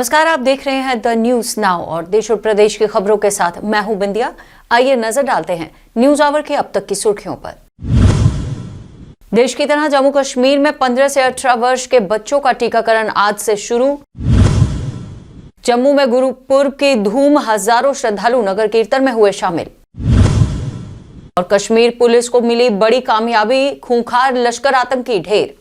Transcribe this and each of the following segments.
नमस्कार, आप देख रहे हैं द न्यूज नाउ और देश और प्रदेश की खबरों के साथ मैं हूं बिंदिया। आइए नजर डालते हैं न्यूज आवर की अब तक की सुर्खियों पर। देश की तरह जम्मू कश्मीर में 15 से 18 वर्ष के बच्चों का टीकाकरण आज से शुरू। जम्मू में गुरु पूर्व की धूम, हजारों श्रद्धालु नगर कीर्तन में हुए शामिल। और कश्मीर पुलिस को मिली बड़ी कामयाबी, खूंखार लश्कर आतंकी ढेर।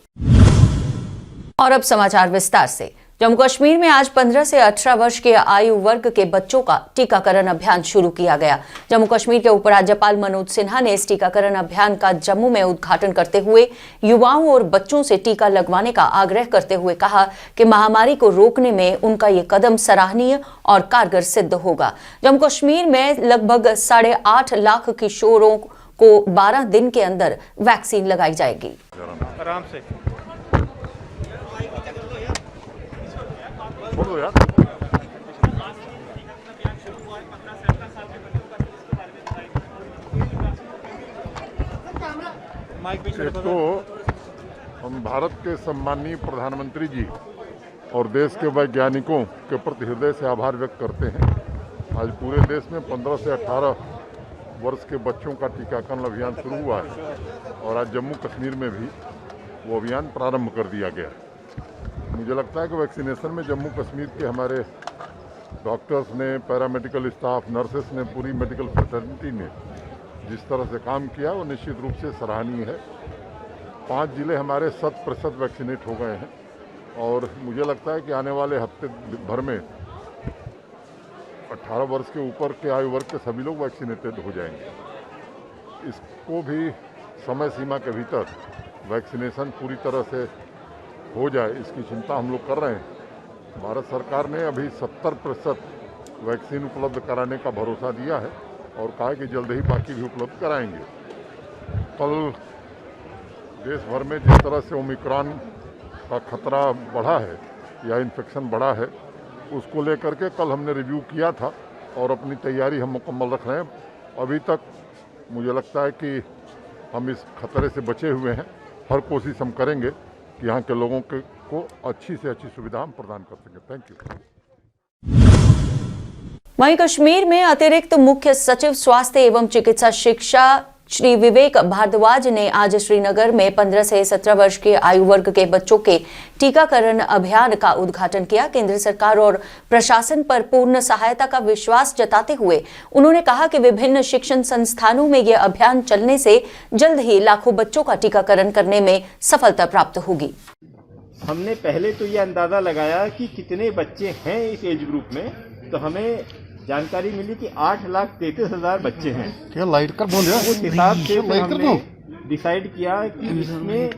और अब समाचार विस्तार से। जम्मू कश्मीर में आज 15 से 18 वर्ष के आयु वर्ग के बच्चों का टीकाकरण अभियान शुरू किया गया। जम्मू कश्मीर के उपराज्यपाल मनोज सिन्हा ने इस टीकाकरण अभियान का जम्मू में उद्घाटन करते हुए युवाओं और बच्चों से टीका लगवाने का आग्रह करते हुए कहा कि महामारी को रोकने में उनका ये कदम सराहनीय और कारगर सिद्ध होगा। जम्मू कश्मीर में लगभग 8.5 लाख किशोरों को 12 दिन के अंदर वैक्सीन लगाई जाएगी। आराम से छोड़ो यार। एक तो हम भारत के सम्माननीय प्रधानमंत्री जी और देश के वैज्ञानिकों के प्रति हृदय से आभार व्यक्त करते हैं। आज पूरे देश में 15 से 18 वर्ष के बच्चों का टीकाकरण अभियान शुरू हुआ है और आज जम्मू कश्मीर में भी वो अभियान प्रारंभ कर दिया गया। मुझे लगता है कि वैक्सीनेशन में जम्मू कश्मीर के हमारे डॉक्टर्स ने, पैरामेडिकल स्टाफ, नर्सेस ने, पूरी मेडिकल फैसिलिटी ने जिस तरह से काम किया वो निश्चित रूप से सराहनीय है। 5 जिले हमारे 100% वैक्सीनेट हो गए हैं और मुझे लगता है कि आने वाले हफ्ते भर में 18 वर्ष के ऊपर के आयु वर्ग के सभी लोग वैक्सीनेटेड हो जाएंगे। इसको भी समय सीमा के भीतर वैक्सीनेशन पूरी तरह से हो जाए, इसकी चिंता हम लोग कर रहे हैं। भारत सरकार ने अभी 70% वैक्सीन उपलब्ध कराने का भरोसा दिया है और कहा कि जल्द ही बाकी भी उपलब्ध कराएंगे। कल देश भर में जिस तरह से ओमिक्रॉन का खतरा बढ़ा है या इन्फेक्शन बढ़ा है, उसको लेकर के कल हमने रिव्यू किया था और अपनी तैयारी हम मुकम्मल रख रहे हैं। अभी तक मुझे लगता है कि हम इस खतरे से बचे हुए हैं। हर कोशिश हम करेंगे कि यहाँ के लोगों को अच्छी से अच्छी सुविधा हम प्रदान कर सकें। Thank you. वहीं कश्मीर में अतिरिक्त मुख्य सचिव स्वास्थ्य एवं चिकित्सा शिक्षा श्री विवेक भारद्वाज ने आज श्रीनगर में 15 से 17 वर्ष के आयु वर्ग के बच्चों के टीकाकरण अभियान का उद्घाटन किया। केंद्र सरकार और प्रशासन पर पूर्ण सहायता का विश्वास जताते हुए उन्होंने कहा कि विभिन्न शिक्षण संस्थानों में यह अभियान चलने से जल्द ही लाखों बच्चों का टीकाकरण करने में सफलता प्राप्त होगी। हमने पहले तो ये अंदाजा लगाया कि कितने बच्चे हैं इस एज ग्रुप में, तो हमें जानकारी मिली कि 8,33,000 बच्चे हैं। क्या लाइट कर बोल रहा है? उस हिसाब से हमने डिसाइड किया कि इसमें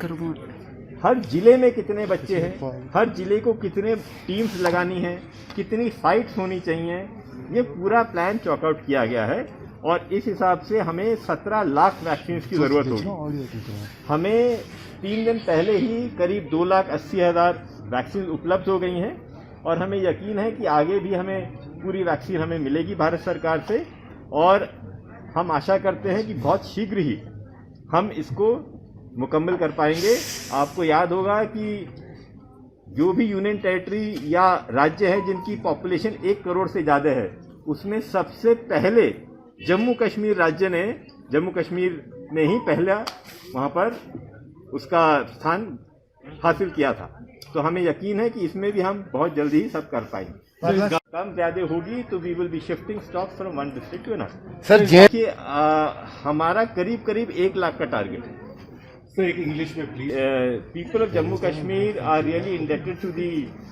हर जिले में कितने बच्चे हैं, हर जिले को कितने टीम्स लगानी है, कितनी साइट्स होनी चाहिए, ये पूरा प्लान चॉकआउट किया गया है और इस हिसाब से हमें 17 लाख वैक्सीन की जरूरत होगी। हमें 3 दिन पहले ही करीब 2,80,000 वैक्सीन उपलब्ध हो गई हैं और हमें यकीन है कि आगे भी हमें पूरी वैक्सीन हमें मिलेगी भारत सरकार से और हम आशा करते हैं कि बहुत शीघ्र ही हम इसको मुकम्मल कर पाएंगे। आपको याद होगा कि जो भी यूनियन टेरिटरी या राज्य है जिनकी पॉपुलेशन 1 करोड़ से ज़्यादा है, उसमें सबसे पहले जम्मू कश्मीर राज्य ने, जम्मू कश्मीर ने ही पहला वहाँ पर उसका स्थान हासिल किया था। तो हमें यकीन है कि इसमें भी हम बहुत जल्दी ही सब कर पाएंगे। कम ज्यादा होगी तो we will be shifting stock from one district to another. Sir देखिए, हमारा करीब 1 लाख का टारगेट है। सर एक इंग्लिश में please. People of Jammu Kashmir are really indebted to the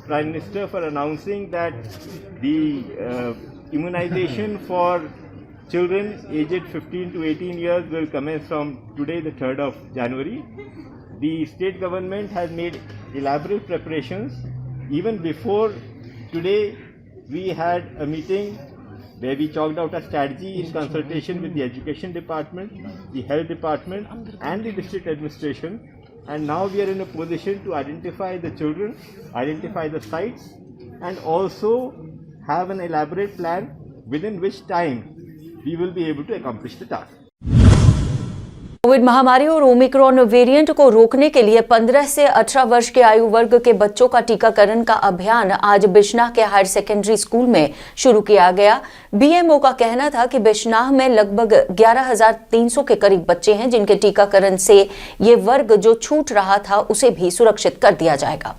prime minister for announcing that the immunisation for children aged 15 to 18 years will commence from today, the 3rd of January. The state government has made elaborate preparations. Even before today, we had a meeting where we chalked out a strategy in consultation with the education department, the health department and the district administration. And now we are in a position to identify the children, identify the sites and also have an elaborate plan within which time we will be able to accomplish the task. Covid महामारी और Omicron variant को रोकने के लिए 15 से 18 वर्ष के आयु वर्ग के बच्चों का टीकाकरण का अभियान आज बिश्नाह के हायर सेकेंडरी स्कूल में शुरू किया गया। बीएमओ का कहना था कि बिश्नाह में लगभग 11,300 के करीब बच्चे हैं, जिनके टीकाकरण से ये वर्ग जो छूट रहा था उसे भी सुरक्षित कर दिया जाएगा।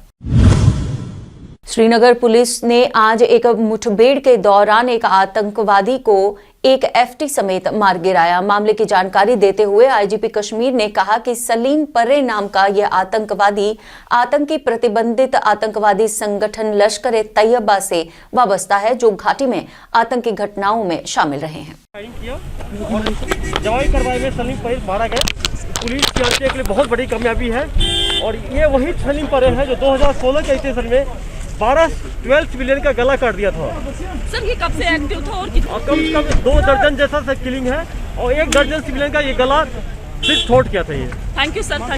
श्रीनगर पुलिस ने आज एक मुठभेड़ के दौरान एक आतंकवादी को एक एफटी समेत मार गिराया। मामले की जानकारी देते हुए आईजीपी कश्मीर ने कहा कि सलीम पर्रे नाम का यह आतंकवादी आतंकी प्रतिबंधित आतंकवादी संगठन लश्कर-ए-तैयबा से वाबस्ता है, जो घाटी में आतंकी घटनाओं में शामिल रहे हैं। जवाई कार्रवाई में सलीम पर्रे मारा गया। पुलिस की हत्या के लिए बहुत बड़ी कामयाबी है और ये वही सलीम पर्रे है जो 2016 के इस में 12 सिविलियन का गला काट दिया था। सर ये कब से एक्टिव था और कम से कम 2 दर्जन जैसा किलिंग है और 1 दर्जन सिविलियन का ये गला सिर्फ छोड़ किया था ये। Thank you sir.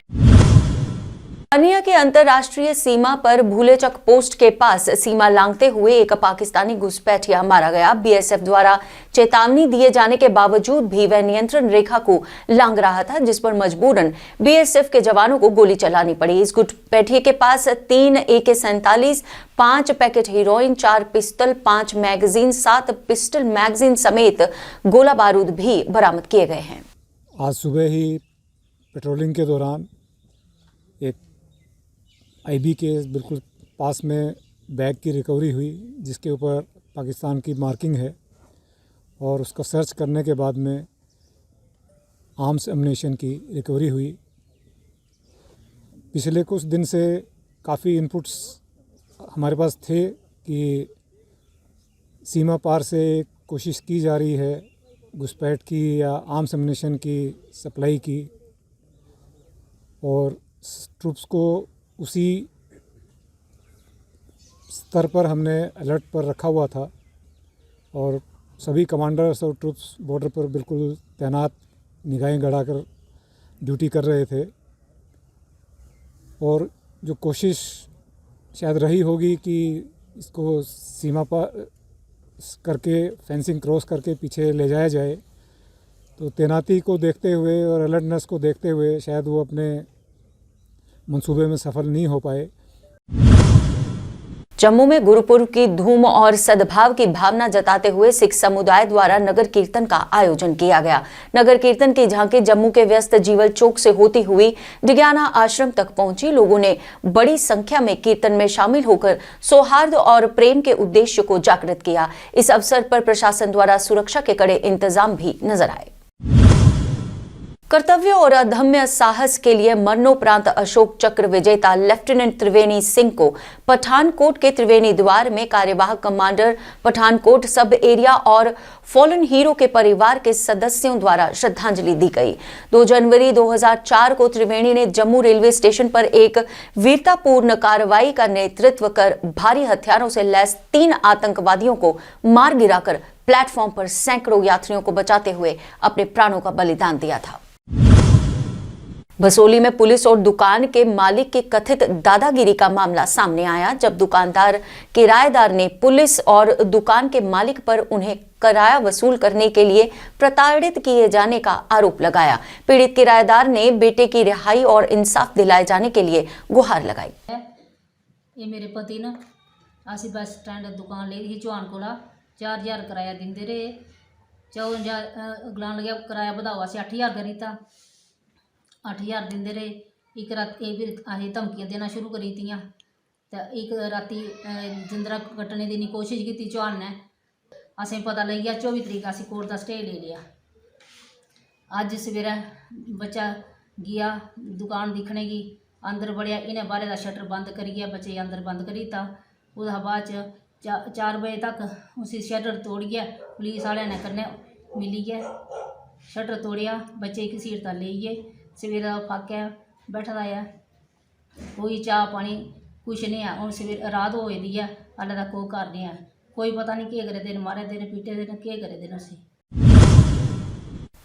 अनिया की अंतर्राष्ट्रीय सीमा पर भूले चक पोस्ट के पास सीमा लांघते हुए एक पाकिस्तानी घुसपैठिया मारा गया। बीएसएफ द्वारा चेतावनी दिए जाने के बावजूद भी वह नियंत्रण रेखा को लांघ रहा था, जिस पर मजबूरन बीएसएफ के जवानों को गोली चलानी पड़ी। इस घुसपैठिए के पास 3 AK-47, 5 packet heroine, 4 pistol, 5 magazine, 7 pistol magazine समेत गोला बारूद भी बरामद किए गए हैं। आज सुबह ही पेट्रोलिंग के दौरान एक आईबी के बिल्कुल पास में बैग की रिकवरी हुई, जिसके ऊपर पाकिस्तान की मार्किंग है, और उसका सर्च करने के बाद में आर्म्स एमुनेशन की रिकवरी हुई। पिछले कुछ दिन से काफ़ी इनपुट्स हमारे पास थे कि सीमा पार से कोशिश की जा रही है घुसपैठ की या आर्म्स एमुनेशन की सप्लाई की, और ट्रूप्स को उसी स्तर पर हमने अलर्ट पर रखा हुआ था और सभी कमांडर्स और ट्रूप्स बॉर्डर पर बिल्कुल तैनात निगाहें गड़ाकर ड्यूटी कर रहे थे। और जो कोशिश शायद रही होगी कि इसको सीमा पर करके फेंसिंग क्रॉस करके पीछे ले जाया जाए, तो तैनाती को देखते हुए और अलर्टनेस को देखते हुए शायद वो अपने मंसूबे में सफल नहीं हो पाए। जम्मू में गुरुपुरब की धूम और सद्भाव की भावना जताते हुए सिख समुदाय द्वारा नगर कीर्तन का आयोजन किया गया। नगर कीर्तन की झांकी जम्मू के व्यस्त जीवल चौक से होती हुई डिग्याना आश्रम तक पहुंची। लोगों ने बड़ी संख्या में कीर्तन में शामिल होकर सौहार्द और प्रेम के उद्देश्य को जागृत किया। इस अवसर पर प्रशासन द्वारा सुरक्षा के कड़े इंतजाम भी नजर आए। कर्तव्य और अदम्य साहस के लिए मरणोपरांत अशोक चक्र विजेता लेफ्टिनेंट त्रिवेणी सिंह को पठानकोट के त्रिवेणी द्वार में कार्यवाहक कमांडर पठानकोट सब एरिया और फॉलन हीरो के परिवार के सदस्यों द्वारा श्रद्धांजलि दी गई। 2 जनवरी 2004 को त्रिवेणी ने जम्मू रेलवे स्टेशन पर एक वीरतापूर्ण कार्रवाई का नेतृत्व कर भारी हथियारों से लैस 3 आतंकवादियों को मार गिराकर प्लेटफॉर्म पर सैकड़ों यात्रियों को बचाते हुए अपने प्राणों का बलिदान दिया था। बसोली में पुलिस और दुकान के मालिक की कथित दादागिरी का मामला सामने आया, जब दुकानदार किराएदार ने पुलिस और दुकान के मालिक पर उन्हें किराया वसूल करने के लिए प्रताड़ित किए जाने का आरोप लगाया। पीड़ित किराएदार ने बेटे की रिहाई और इंसाफ दिलाए जाने के लिए गुहार लगाई। ये मेरे पति ने आसी बस स्टैंड दुकान ले ली चौहान कोला 4000 किराया देंदे रहे। 54 अगला लगे किराया बढ़ावा से 8000 करी था। 8000 देंदे रहे। एक रात असें धमकियां देना शुरू करी दियां ते एक राती जिंदरा कट्टने की कोशिश की चौहान ने। असें पता लग गया 24 तरीक असीं कोर्ट का स्टे ले लिया। अज सवेरे बच्चा गया दुकान दिखने की, अंदर बड़िया, इन्हें बाहर का शटर बंद करिए बच्चे अंदर बंद करी था। उसके बाद 4 बजे तक उसी शटर तोड़िए पुलिस वाले ने कन्नै मिलिए शटर तोड़िया, बच्चे की सीट ले गए। सवेरे फाके बैठा है, कोई चाह पानी कुछ नहीं है। हूँ सवेरे रात हो दी है, हाले तक कोई घर नहीं है। कोई पता नहीं क्या करे दिन, मारे दिन, पीटे दिन, क्या करे दिन। उसे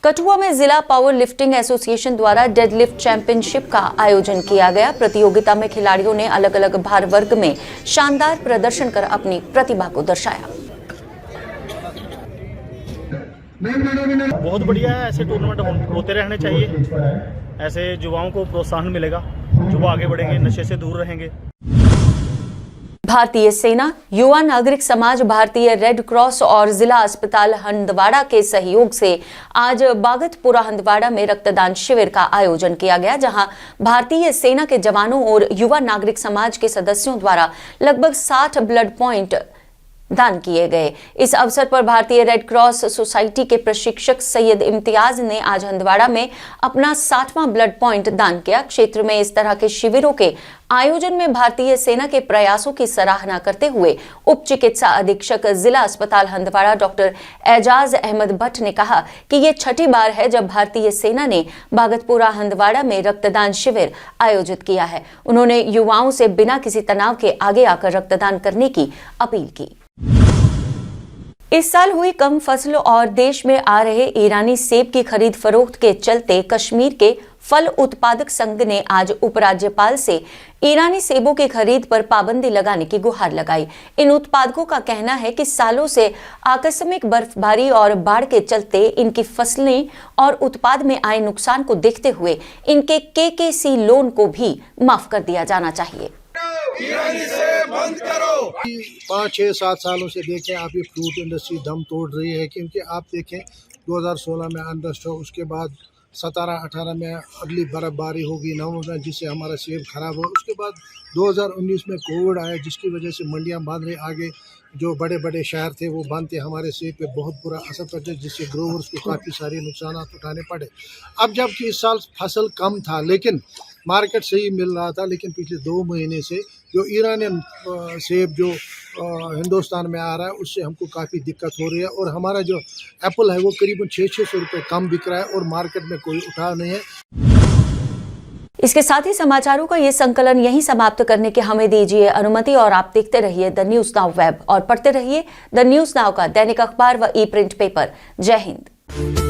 कठुआ में जिला पावर लिफ्टिंग एसोसिएशन द्वारा डेडलिफ्ट चैंपियनशिप का आयोजन किया गया। प्रतियोगिता में खिलाड़ियों ने अलग अलग भार वर्ग में शानदार प्रदर्शन कर अपनी प्रतिभा को दर्शाया। बहुत बढ़िया है, ऐसे टूर्नामेंट होते रहने चाहिए। ऐसे युवाओं को प्रोत्साहन मिलेगा, युवा आगे बढ़ेंगे, नशे से दूर रहेंगे। भारतीय सेना, युवा नागरिक समाज, भारतीय रेड क्रॉस और जिला अस्पताल हंदवाड़ा के सहयोग से आज बागतपुरा हंदवाड़ा में रक्तदान शिविर का आयोजन किया गया, जहां भारतीय सेना के जवानों और युवा नागरिक समाज के सदस्यों द्वारा लगभग 60 ब्लड पॉइंट दान किए गए। इस अवसर पर भारतीय रेड क्रॉस सोसाइटी के प्रशिक्षक सैयद इम्तियाज ने आज हंदवाड़ा में अपना 60वां ब्लड पॉइंट दान किया। क्षेत्र में इस तरह के शिविरों के आयोजन में भारतीय सेना के प्रयासों की सराहना करते हुए उप चिकित्सा अधीक्षक जिला अस्पताल हंदवाड़ा डॉक्टर एजाज अहमद भट्ट ने कहा कि ये छठी बार है जब भारतीय सेना ने बागतपुरा हंदवाड़ा में रक्तदान शिविर आयोजित किया है। उन्होंने युवाओं से बिना किसी तनाव के आगे आकर रक्तदान करने की अपील की। इस साल हुई कम फसल और देश में आ रहे ईरानी सेब की खरीद फरोख्त के चलते कश्मीर के फल उत्पादक संघ ने आज उपराज्यपाल से ईरानी सेबों की खरीद पर पाबंदी लगाने की गुहार लगाई। इन उत्पादकों का कहना है कि सालों से आकस्मिक बर्फबारी और बाढ़ के चलते इनकी फसलें और उत्पाद में आए नुकसान को देखते हुए इनके केकेसी लोन को भी माफ कर दिया जाना चाहिए। 5, 6, 7 सालों से देखें आप ये फ्रूट इंडस्ट्री दम तोड़ रही है, क्योंकि आप देखें 2016 में अनरस्ट हो, उसके बाद 17-18 में अगली बर्फबारी होगी, नवंबर में जिससे हमारा सेब खराब हो, उसके बाद 2019 में कोविड आया जिसकी वजह से मंडियां बंद रही, आगे जो बड़े बड़े शहर थे वो बंद थे, हमारे सेब पे बहुत बुरा असर पड़ा जिससे ग्रोवर्स को काफ़ी सारे नुकसान उठाने पड़े। अब जबकि इस साल फसल कम था लेकिन मार्केट सही मिल रहा था, लेकिन पिछले 2 महीने से जो ईरानियन सेब जो हिंदुस्तान में आ रहा है उससे हमको काफ़ी दिक्कत हो रही है और हमारा जो एप्पल है वो करीबन 600 रुपये कम बिक रहा है और मार्केट में कोई उठाव नहीं है। इसके साथ ही समाचारों का ये संकलन यहीं समाप्त करने की हमें दीजिए अनुमति और आप देखते रहिए द न्यूज़ नाउ वेब और पढ़ते रहिए द न्यूज़ नाउ का दैनिक अखबार व ई प्रिंट पेपर। जय हिंद।